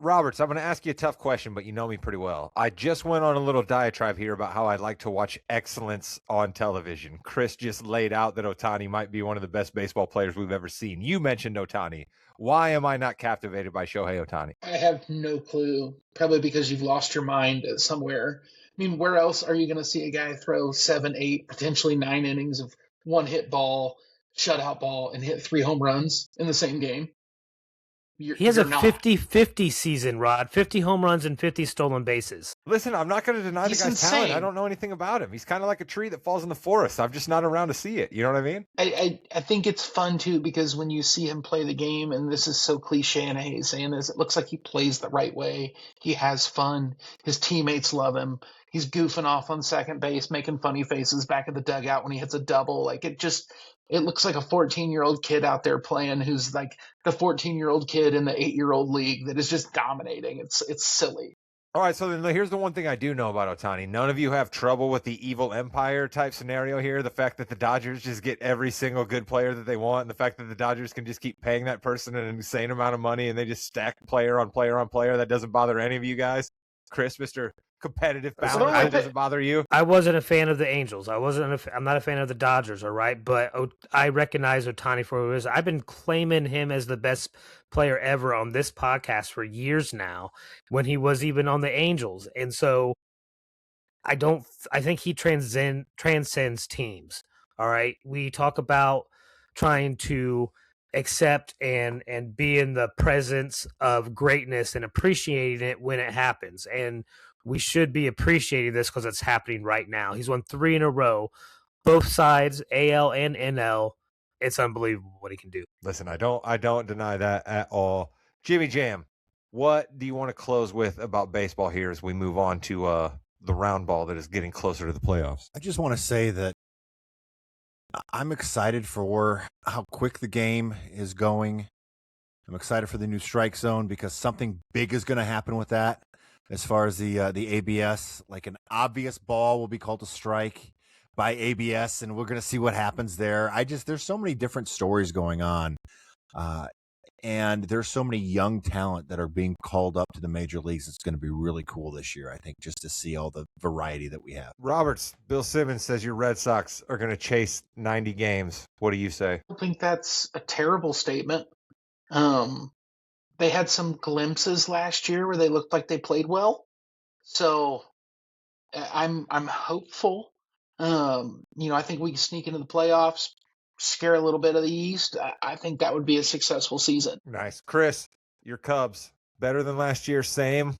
Roberts, I'm going to ask you a tough question, but you know me pretty well. I just went on a little diatribe here about how I'd like to watch excellence on television. Chris just laid out that Ohtani might be one of the best baseball players we've ever seen. You mentioned Ohtani. Why am I not captivated by Shohei Ohtani? I have no clue. Probably because you've lost your mind somewhere. I mean, where else are you going to see a guy throw 7, 8, potentially 9 innings of one hit ball, shutout ball, and hit 3 home runs in the same game? He has You're a not. 50-50 season, Rod. 50 home runs and 50 stolen bases. Listen, I'm not going to deny He's the guy's talent. insane. I don't know anything about him. He's kind of like a tree that falls in the forest. I'm just not around to see it. You know what I mean? I think it's fun too because when you see him play the game, and this is so cliche, and I hate saying this, it looks like he plays the right way. He has fun. His teammates love him. He's goofing off on second base, making funny faces back at the dugout when he hits a double. Like it looks like a 14-year-old kid out there playing who's like the 14-year-old kid in the 8-year-old league that is just dominating. It's silly. All right, so then here's the one thing I do know about Ohtani. None of you have trouble with the evil empire type scenario here. The fact that the Dodgers just get every single good player that they want, and the fact that the Dodgers can just keep paying that person an insane amount of money, and they just stack player on player on player. That doesn't bother any of you guys. Chris, Mr. Competitive balance, that doesn't bother you? I wasn't a fan of the Angels. I'm not a fan of the Dodgers, all right? But I recognize Ohtani for who he is. I've been claiming him as the best player ever on this podcast for years now, when he was even on the Angels. And so I think he transcends teams, all right? We talk about trying to accept and be in the presence of greatness and appreciating it when it happens. And we should be appreciating this because it's happening right now. He's won 3 in a row, both sides, AL and NL. It's unbelievable what he can do. Listen, I don't deny that at all. Jimmy Jam, what do you want to close with about baseball here as we move on to the round ball that is getting closer to the playoffs? I just want to say that I'm excited for how quick the game is going. I'm excited for the new strike zone because something big is going to happen with that. As far as the ABS, like an obvious ball will be called a strike by ABS, and we're going to see what happens there. There's so many different stories going on, and there's so many young talent that are being called up to the major leagues. It's going to be really cool this year, I think, just to see all the variety that we have. Roberts, Bill Simmons says your Red Sox are going to chase 90 games. What do you say? I don't think that's a terrible statement. They had some glimpses last year where they looked like they played well. So I'm hopeful. I think we can sneak into the playoffs, scare a little bit of the East. I think that would be a successful season. Nice. Chris, your Cubs, better than last year, same?